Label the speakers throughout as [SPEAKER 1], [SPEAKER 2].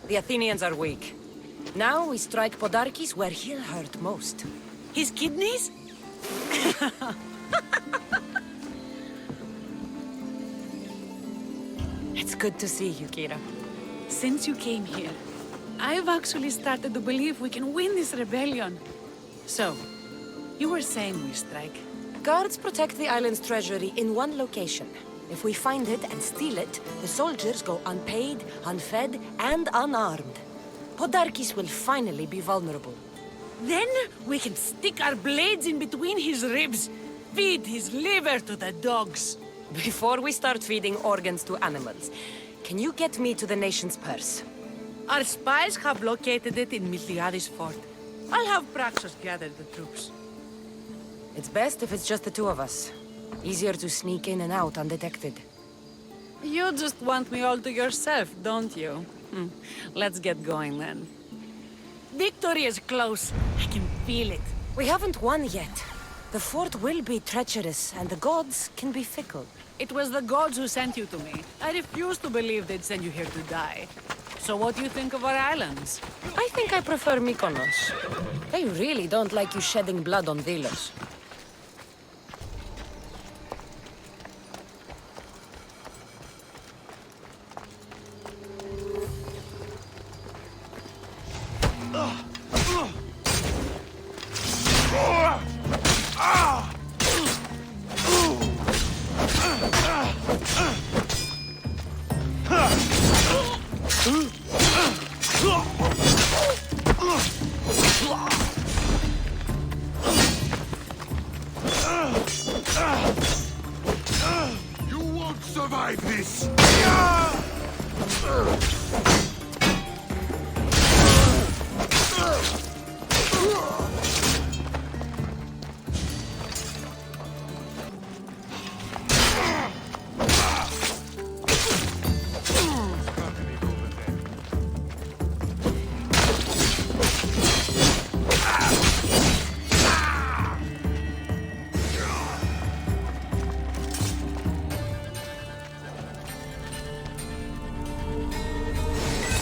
[SPEAKER 1] The Athenians are weak. Now we strike Podarkes where he'll hurt most.
[SPEAKER 2] His kidneys?
[SPEAKER 1] It's good to see you, Kira.
[SPEAKER 2] Since you came here, I've actually started to believe we can win this rebellion. So, you were saying we strike?
[SPEAKER 1] Guards protect the island's treasury in one location. If we find it and steal it, the soldiers go unpaid, unfed, and unarmed. Podarkes will finally be vulnerable.
[SPEAKER 2] Then we can stick our blades in between his ribs, feed his liver to the dogs.
[SPEAKER 1] Before we start feeding organs to animals, can you get me to the nation's purse?
[SPEAKER 2] Our spies have located it in Miltiades fort. I'll have Praxos gather the troops.
[SPEAKER 1] It's best if it's just the two of us. Easier to sneak in and out undetected.
[SPEAKER 2] You just want me all to yourself, don't you? Let's get going then. Victory is close. I can feel it.
[SPEAKER 1] We haven't won yet. The fort will be treacherous, and the gods can be fickle.
[SPEAKER 2] It was the gods who sent you to me. I refuse to believe they'd send you here to die. So what do you think of our islands?
[SPEAKER 1] I think I prefer Mykonos. They really don't like you shedding blood on Delos.
[SPEAKER 3] You won't survive this!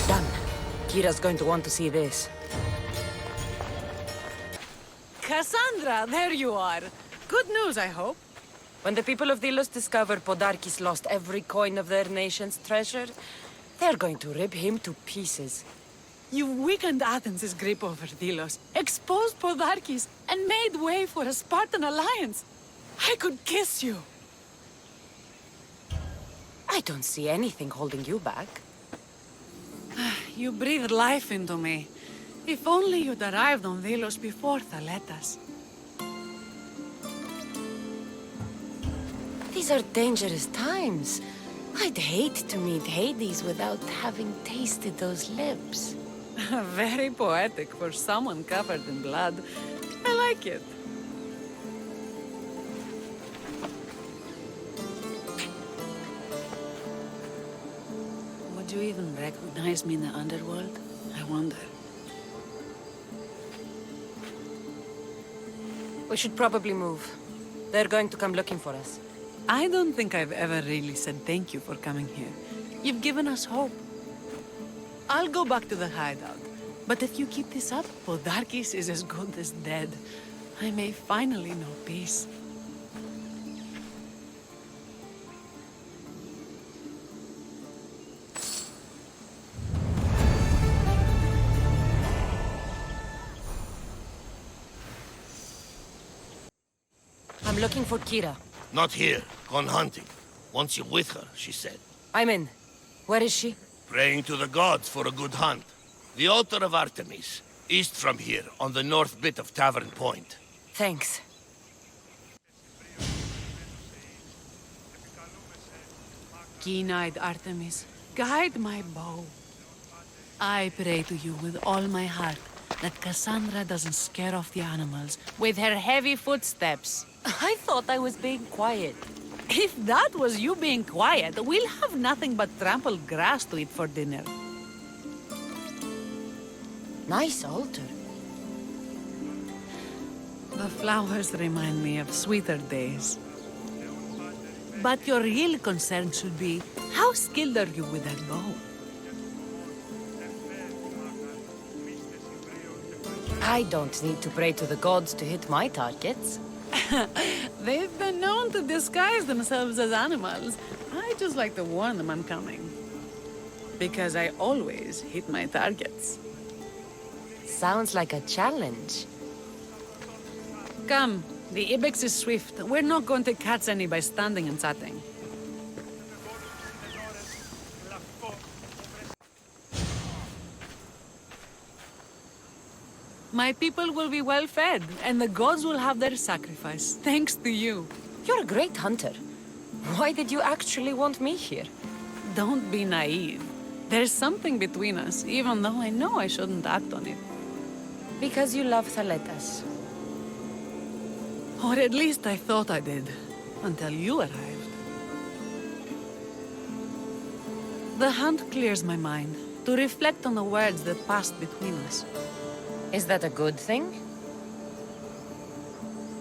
[SPEAKER 1] Done. Kira's going to want to see this.
[SPEAKER 2] Cassandra, there you are. Good news, I hope.
[SPEAKER 1] When the people of Delos discover Podarkes lost every coin of their nation's treasure, they're going to rip him to pieces.
[SPEAKER 2] You weakened Athens' grip over Delos, exposed Podarkes, and made way for a Spartan alliance. I could kiss you.
[SPEAKER 1] I don't see anything holding you back.
[SPEAKER 2] You breathed life into me. If only you'd arrived on Delos before Thaletas.
[SPEAKER 1] These are dangerous times. I'd hate to meet Hades without having tasted those lips.
[SPEAKER 2] Very poetic for someone covered in blood. I like it. Would you even recognize me in the underworld? I wonder.
[SPEAKER 1] We should probably move. They're going to come looking for us.
[SPEAKER 2] I don't think I've ever really said thank you for coming here. You've given us hope. I'll go back to the hideout. But if you keep this up, Podarkes is as good as dead. I may finally know peace.
[SPEAKER 1] I'm looking for Kira.
[SPEAKER 3] Not here. Gone hunting. Wants you with her, she said.
[SPEAKER 1] I'm in. Where is she?
[SPEAKER 3] Praying to the gods for a good hunt. The altar of Artemis, east from here, on the north bit of Tavern Point.
[SPEAKER 1] Thanks.
[SPEAKER 2] Keen-eyed Artemis, guide my bow. I pray to you with all my heart that Cassandra doesn't scare off the animals with her heavy footsteps.
[SPEAKER 1] I thought I was being quiet.
[SPEAKER 2] If that was you being quiet, we'll have nothing but trampled grass to eat for dinner.
[SPEAKER 1] Nice altar.
[SPEAKER 2] The flowers remind me of sweeter days. But your real concern should be, how skilled are you with that bow?
[SPEAKER 1] I don't need to pray to the gods to hit my targets.
[SPEAKER 2] They've been known to disguise themselves as animals. I just like to warn them I'm coming. Because I always hit my targets.
[SPEAKER 1] Sounds like a challenge.
[SPEAKER 2] Come, the ibex is swift. We're not going to catch any by standing and chatting. My people will be well fed, and the gods will have their sacrifice, thanks to you.
[SPEAKER 1] You're a great hunter. Why did you actually want me here?
[SPEAKER 2] Don't be naive. There's something between us, even though I know I shouldn't act on it.
[SPEAKER 1] Because you love Thaletas.
[SPEAKER 2] Or at least I thought I did, until you arrived. The hunt clears my mind, to reflect on the words that passed between us.
[SPEAKER 1] Is that a good thing?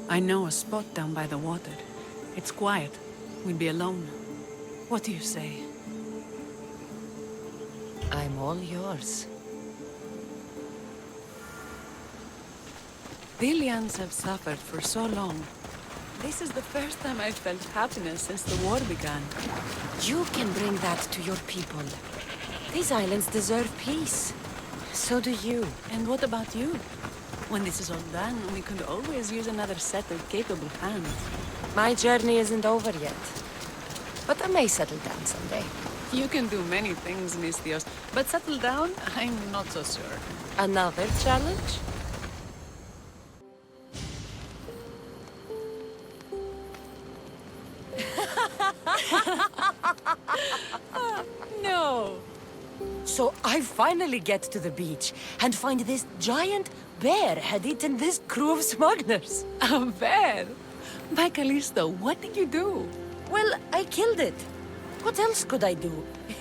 [SPEAKER 2] I know a spot down by the water. It's quiet. We'll be alone. What do you say?
[SPEAKER 1] I'm all yours.
[SPEAKER 2] The Illians have suffered for so long. This is the first time I've felt happiness since the war began.
[SPEAKER 1] You can bring that to your people. These islands deserve peace. So do you.
[SPEAKER 2] And what about you? When this is all done, we could always use another set of capable hands.
[SPEAKER 1] My journey isn't over yet. But I may settle down someday.
[SPEAKER 2] You can do many things, Mistios, but settle down, I'm not so sure.
[SPEAKER 1] Another challenge?
[SPEAKER 2] No!
[SPEAKER 1] So I finally get to the beach and find this giant bear had eaten this crew of smugglers.
[SPEAKER 2] A bear? By Callisto, what did you do?
[SPEAKER 1] Well, I killed it. What else could I do?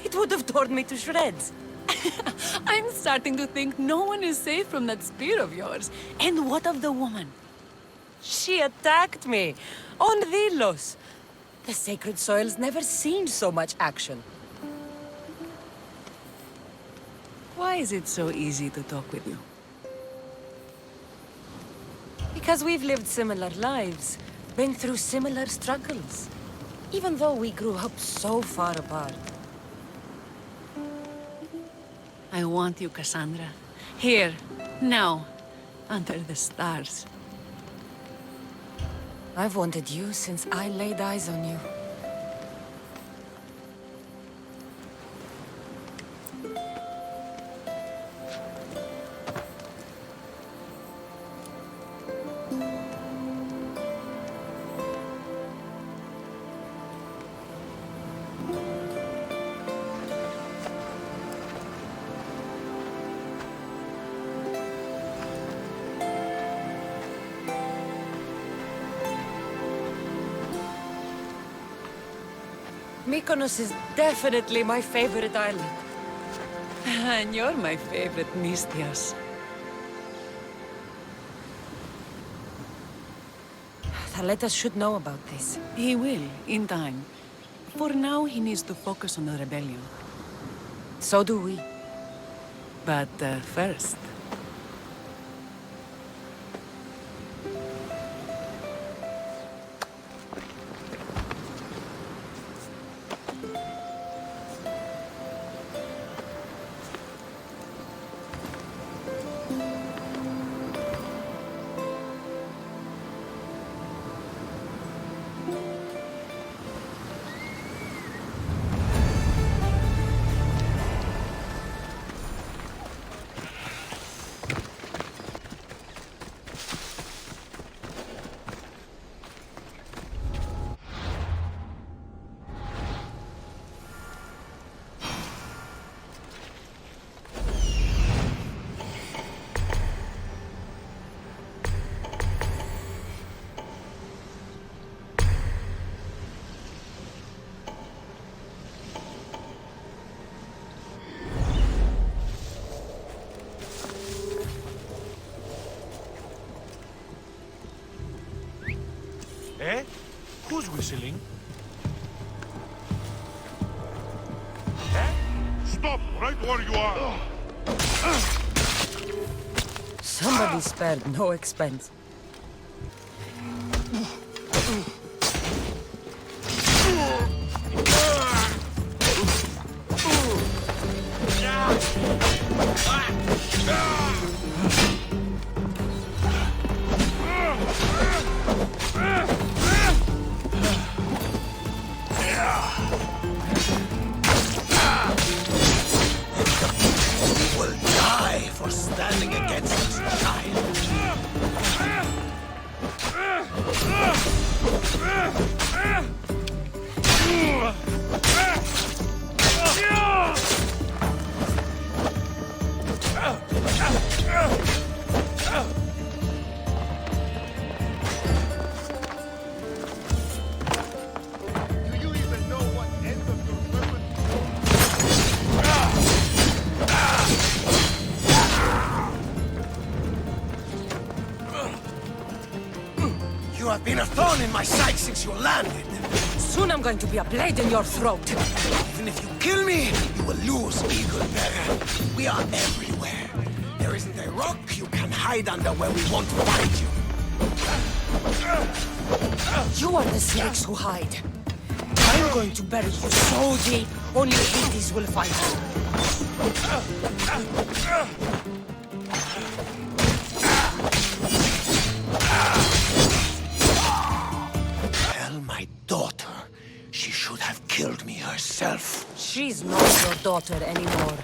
[SPEAKER 1] It would have torn me to shreds.
[SPEAKER 2] I'm starting to think no one is safe from that spear of yours. And what of the woman?
[SPEAKER 1] She attacked me on Delos. The sacred soil's never seen so much action.
[SPEAKER 2] Why is it so easy to talk with you?
[SPEAKER 1] Because we've lived similar lives, been through similar struggles, even though we grew up so far apart.
[SPEAKER 2] I want you, Cassandra. Here, now, under the stars.
[SPEAKER 1] I've wanted you since I laid eyes on you. Mykonos is definitely my favorite island.
[SPEAKER 2] And you're my favorite, Mistios.
[SPEAKER 1] Thaletas should know about this.
[SPEAKER 2] He will, in time. For now, he needs to focus on the rebellion.
[SPEAKER 1] So do we.
[SPEAKER 2] But first...
[SPEAKER 4] Eh? Who's whistling?
[SPEAKER 5] Stop right where you are!
[SPEAKER 1] Somebody spared no expense.
[SPEAKER 3] Will die for standing against this child.
[SPEAKER 4] Do you even know what end of your weapon?
[SPEAKER 3] You have been a thorn in my side since you landed.
[SPEAKER 1] Soon I'm going to be a blade in your throat.
[SPEAKER 3] Even if you kill me, you will lose, Eagle Bearer. We are everywhere. There isn't a rock you can hide under where we won't find you.
[SPEAKER 1] You are the snakes who hide. I'm going to bury you so deep, only Hades will find you.
[SPEAKER 3] Tell my daughter she should have killed me herself.
[SPEAKER 1] She's not your daughter anymore.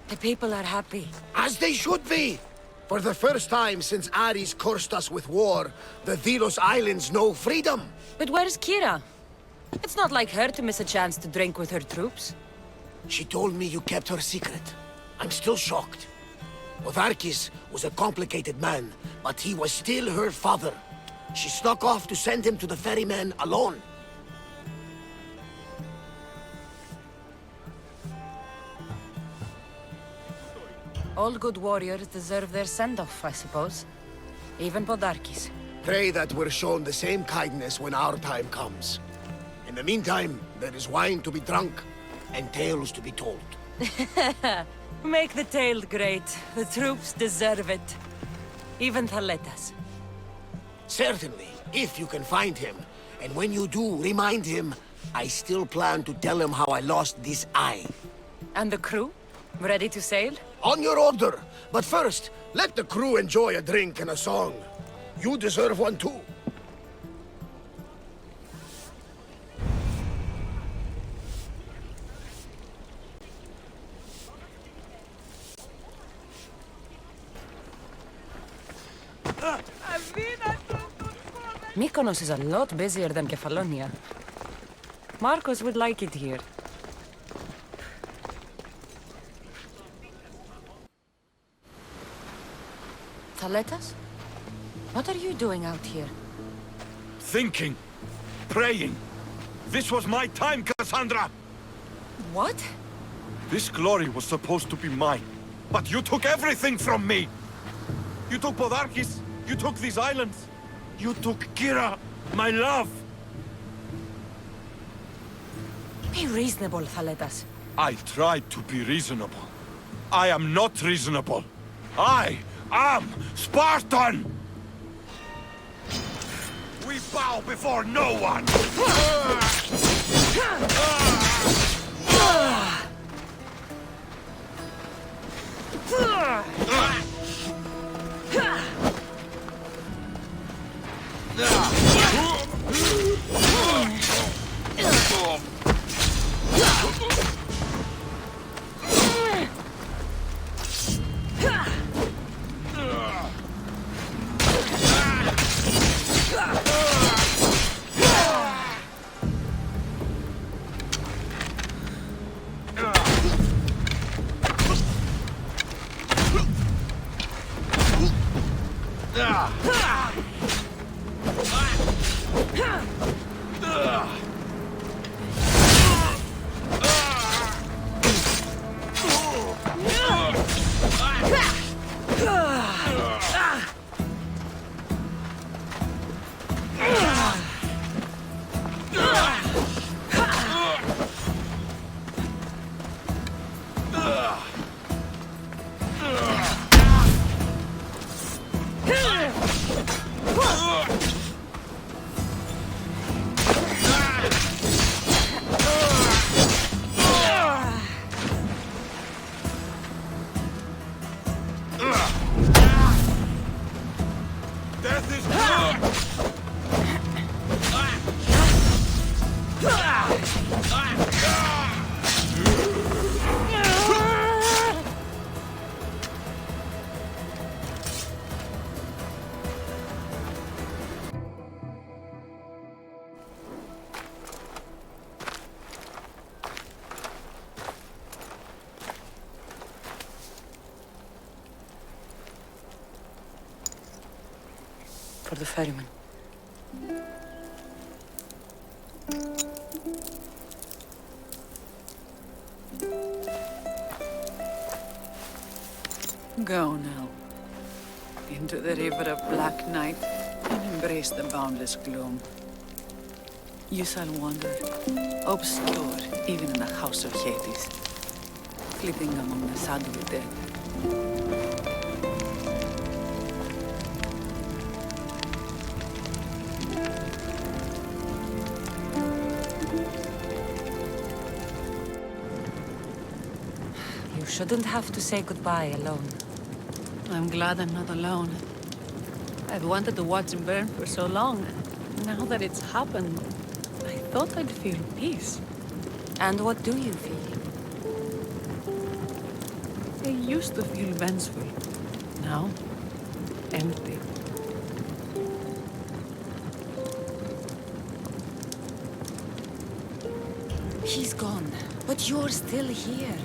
[SPEAKER 1] The people are happy.
[SPEAKER 5] As they should be! For the first time since Ares cursed us with war, the Delos Islands know freedom!
[SPEAKER 1] But where's Kira? It's not like her to miss a chance to drink with her troops.
[SPEAKER 5] She told me you kept her secret. I'm still shocked. Otharkis was a complicated man, but he was still her father. She snuck off to send him to the ferryman alone.
[SPEAKER 1] All good warriors deserve their send-off, I suppose. Even Podarkis.
[SPEAKER 5] Pray that we're shown the same kindness when our time comes. In the meantime, there is wine to be drunk and tales to be told.
[SPEAKER 1] Make the tale great. The troops deserve it. Even Thaletas.
[SPEAKER 5] Certainly, if you can find him. And when you do, remind him, I still plan to tell him how I lost this eye.
[SPEAKER 1] And the crew? Ready to sail?
[SPEAKER 5] On your order. But first, let the crew enjoy a drink and a song. You deserve one too.
[SPEAKER 1] Mykonos is a lot busier than Kefalonia. Marcos would like it here. Thaletas? What are you doing out here?
[SPEAKER 4] Thinking. Praying. This was my time, Cassandra!
[SPEAKER 1] What?
[SPEAKER 4] This glory was supposed to be mine. But you took everything from me! You took Podarkis. You took these islands. You took Kira, my love.
[SPEAKER 1] Be reasonable, Thaletas.
[SPEAKER 4] I tried to be reasonable. I am not reasonable. I am Spartan! We bow before no one! Death is good!
[SPEAKER 1] For the ferryman.
[SPEAKER 2] Go now. Into the river of black night and embrace the boundless gloom. You shall wander, obscure even in the house of Hades, flitting among the shadowy dead.
[SPEAKER 1] You shouldn't have to say goodbye alone.
[SPEAKER 2] I'm glad I'm not alone. I've wanted to watch him burn for so long. Now that it's happened, I thought I'd feel peace.
[SPEAKER 1] And what do you feel?
[SPEAKER 2] I used to feel vengeful. Now, empty.
[SPEAKER 1] He's gone, but you're still here.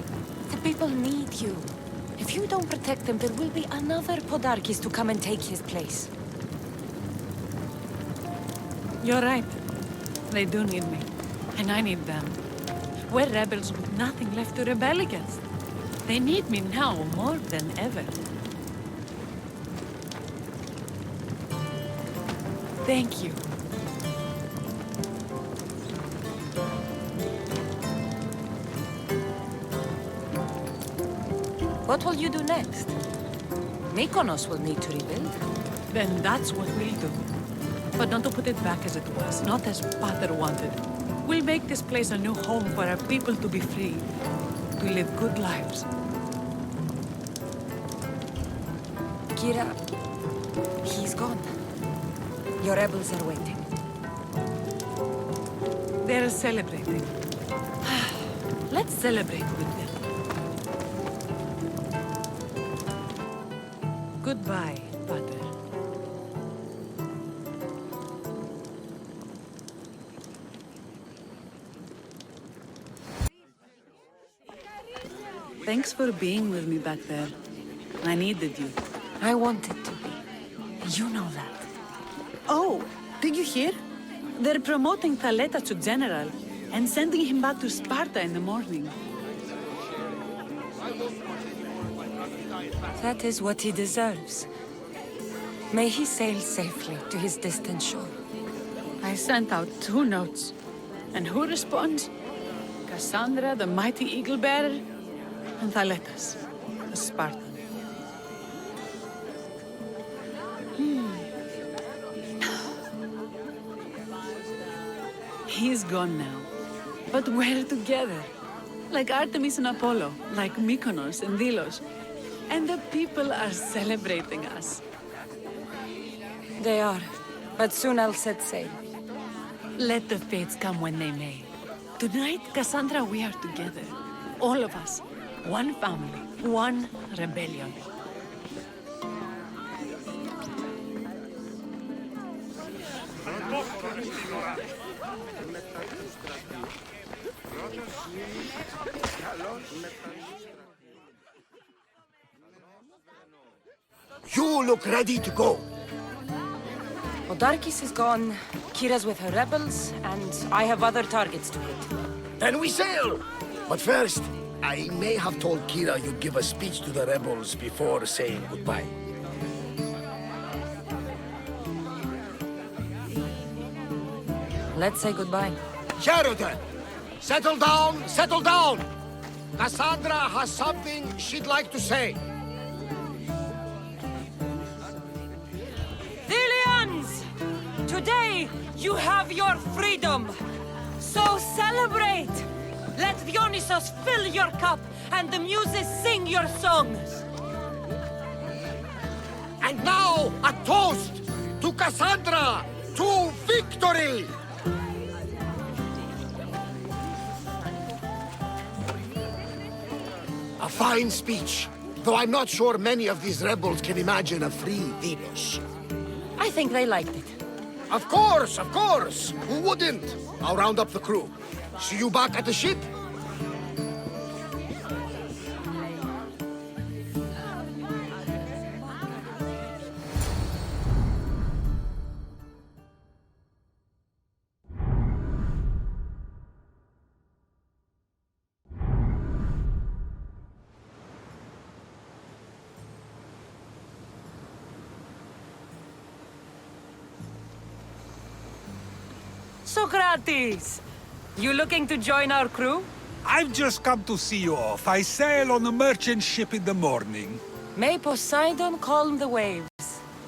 [SPEAKER 1] The people need you. If you don't protect them, there will be another Podarkis to come and take his place.
[SPEAKER 2] You're right. They do need me. And I need them. We're rebels with nothing left to rebel against. They need me now more than ever. Thank you.
[SPEAKER 1] What will you do next? Mykonos will need to rebuild.
[SPEAKER 2] Then that's what we'll do. But not to put it back as it was, not as Pater wanted. We'll make this place a new home for our people to be free, to live good lives.
[SPEAKER 1] Kira, he's gone. Your rebels are waiting.
[SPEAKER 2] They're celebrating. Let's celebrate with them. Goodbye, Pater. Thanks for being with me back there. I needed you.
[SPEAKER 1] I wanted to be. You know that.
[SPEAKER 2] Oh, did you hear? They're promoting Thaleta to general and sending him back to Sparta in the morning.
[SPEAKER 1] That is what he deserves. May he sail safely to his distant shore.
[SPEAKER 2] I sent out 2 notes. And who responds? Cassandra, the mighty eagle bearer, and Thaletas, the Spartan. He's gone now. But we're together. Like Artemis and Apollo, like Mykonos and Delos. And the people are celebrating us.
[SPEAKER 1] They are. But soon I'll set sail.
[SPEAKER 2] Let the fates come when they may. Tonight, Cassandra, we are together. All of us. One family. One rebellion.
[SPEAKER 5] You look ready to go.
[SPEAKER 1] Podarkis is gone, Kira's with her rebels, and I have other targets to hit.
[SPEAKER 5] Then we sail! But first, I may have told Kira you'd give a speech to the rebels before saying goodbye.
[SPEAKER 1] Let's say goodbye.
[SPEAKER 5] Sheridan! Settle down, settle down! Cassandra has something she'd like to say.
[SPEAKER 1] Thilians! Today, you have your freedom. So celebrate! Let Dionysos fill your cup, and the muses sing your songs.
[SPEAKER 5] And now, a toast to Cassandra, to victory! A fine speech, though I'm not sure many of these rebels can imagine a free Venus.
[SPEAKER 1] I think they liked it.
[SPEAKER 5] Of course, of course! Who wouldn't? I'll round up the crew. See you back at the ship?
[SPEAKER 1] Socrates! You looking to join our crew?
[SPEAKER 6] I've just come to see you off. I sail on a merchant ship in the morning.
[SPEAKER 1] May Poseidon calm the waves.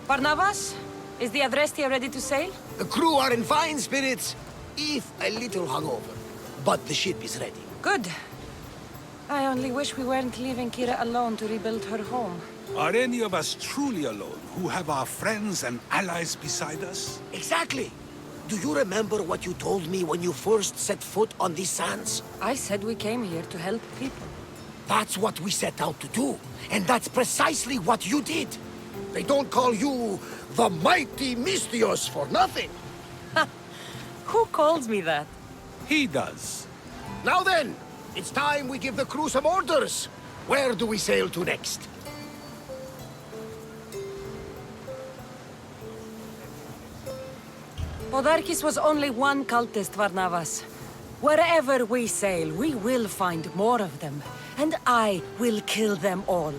[SPEAKER 1] Barnabas, is the Adrestia ready to sail?
[SPEAKER 5] The crew are in fine spirits, if a little hungover. But the ship is ready.
[SPEAKER 1] Good. I only wish we weren't leaving Kira alone to rebuild her home.
[SPEAKER 6] Are any of us truly alone, who have our friends and allies beside us?
[SPEAKER 5] Exactly! Do you remember what you told me when you first set foot on these sands?
[SPEAKER 1] I said we came here to help people.
[SPEAKER 5] That's what we set out to do. And that's precisely what you did. They don't call you the mighty Mystios for nothing.
[SPEAKER 1] Who calls me that?
[SPEAKER 6] He does.
[SPEAKER 5] Now then, it's time we give the crew some orders. Where do we sail to next?
[SPEAKER 1] Podarkis was only one cultist, Varnavas. Wherever we sail, we will find more of them. And I will kill them all.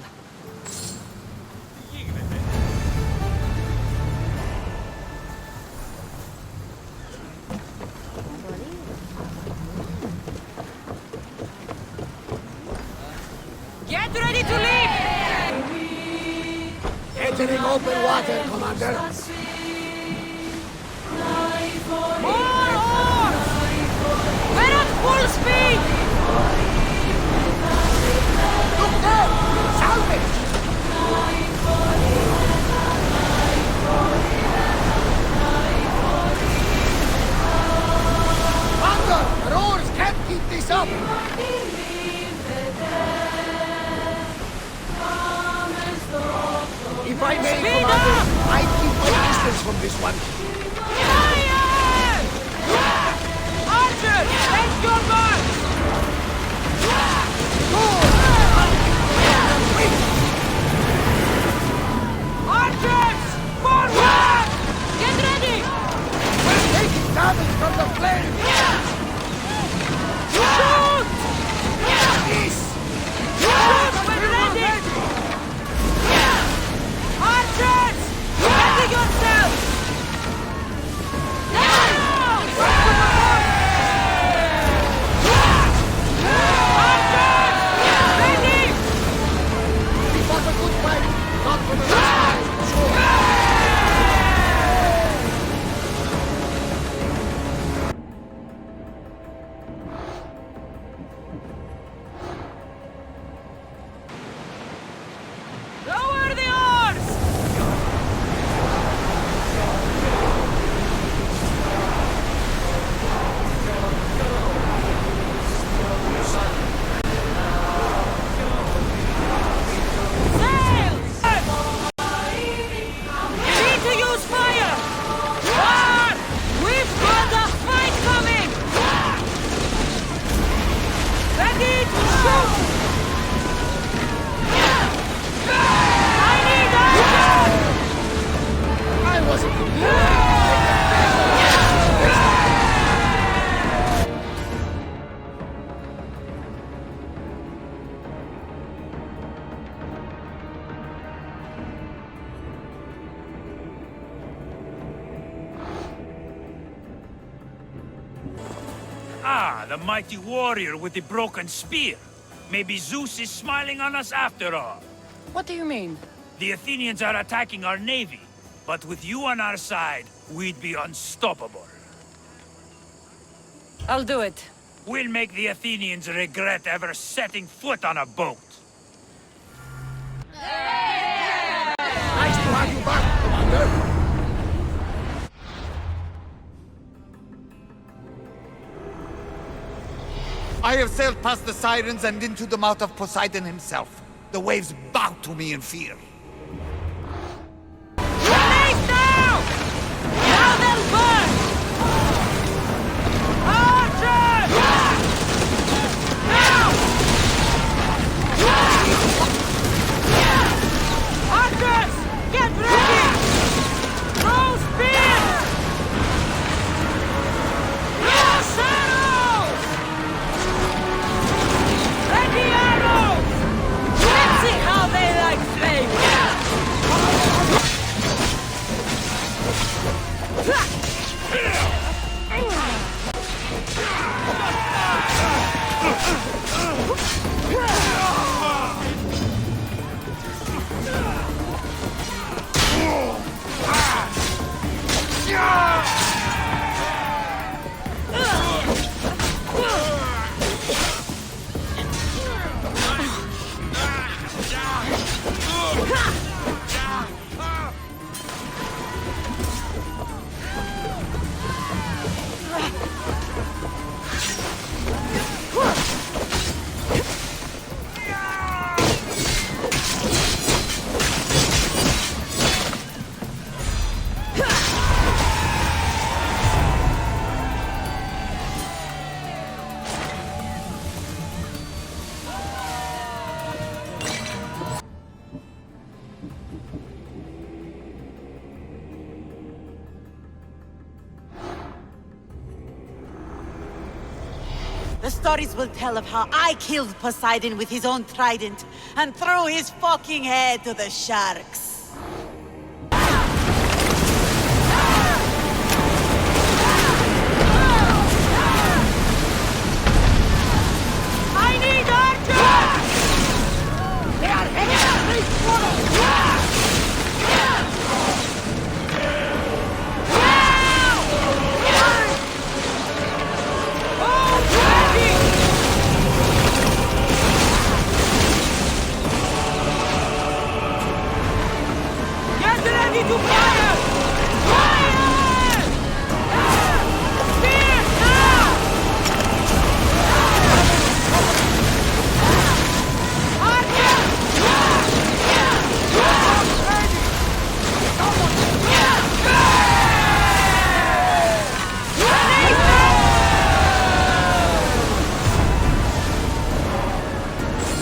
[SPEAKER 1] Get ready to leave!
[SPEAKER 5] Entering open water, Commander.
[SPEAKER 1] More oars! We're at full speed!
[SPEAKER 5] Look there! Salvage! Commander, our oars can't keep this up! If I may,
[SPEAKER 1] Speed
[SPEAKER 5] Commander,
[SPEAKER 1] up!
[SPEAKER 5] I'd keep my distance from this one.
[SPEAKER 1] Fire! Archer, take your mark! Archers! Forward! Get ready!
[SPEAKER 5] We're taking damage from the flames!
[SPEAKER 1] Shoot!
[SPEAKER 5] Yes!
[SPEAKER 1] Shoot when ready! Archers! Ready yourself!
[SPEAKER 5] We fought a good fight, not for the last time, sure.
[SPEAKER 1] Lower the oars! Sail! Need to use fire! Fire! We've got a fight coming! Ready to shoot! I need archers!
[SPEAKER 5] I wasn't prepared.
[SPEAKER 7] Ah, the mighty warrior with the broken spear. Maybe Zeus is smiling on us after all.
[SPEAKER 2] What do you mean?
[SPEAKER 7] The Athenians are attacking our navy, but with you on our side, we'd be unstoppable.
[SPEAKER 2] I'll do it.
[SPEAKER 7] We'll make the Athenians regret ever setting foot on a boat.
[SPEAKER 5] Nice to have you back, Commander.
[SPEAKER 8] I have sailed past the sirens and into the mouth of Poseidon himself. The waves bow to me in fear.
[SPEAKER 1] Grenades now! Now they'll burn! Archers! Now! Archers! Get ready! Throw spears! Throw arrows! Ready arrows! Let's see how they like flame!
[SPEAKER 9] The stories will tell of how I killed Poseidon with his own trident and threw his fucking head to the sharks.
[SPEAKER 1] I need archers! They are heading up this portal! Get ready to fire! Fire! Spears now!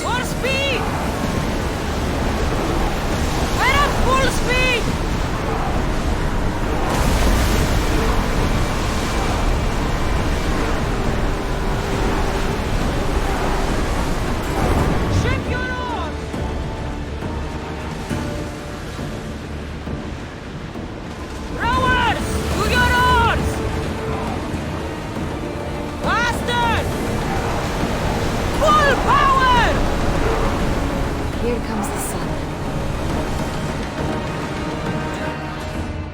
[SPEAKER 1] More speed! We're at full speed! Ship your oars! Rowers! To your oars! Faster! Full power!
[SPEAKER 10] Here comes the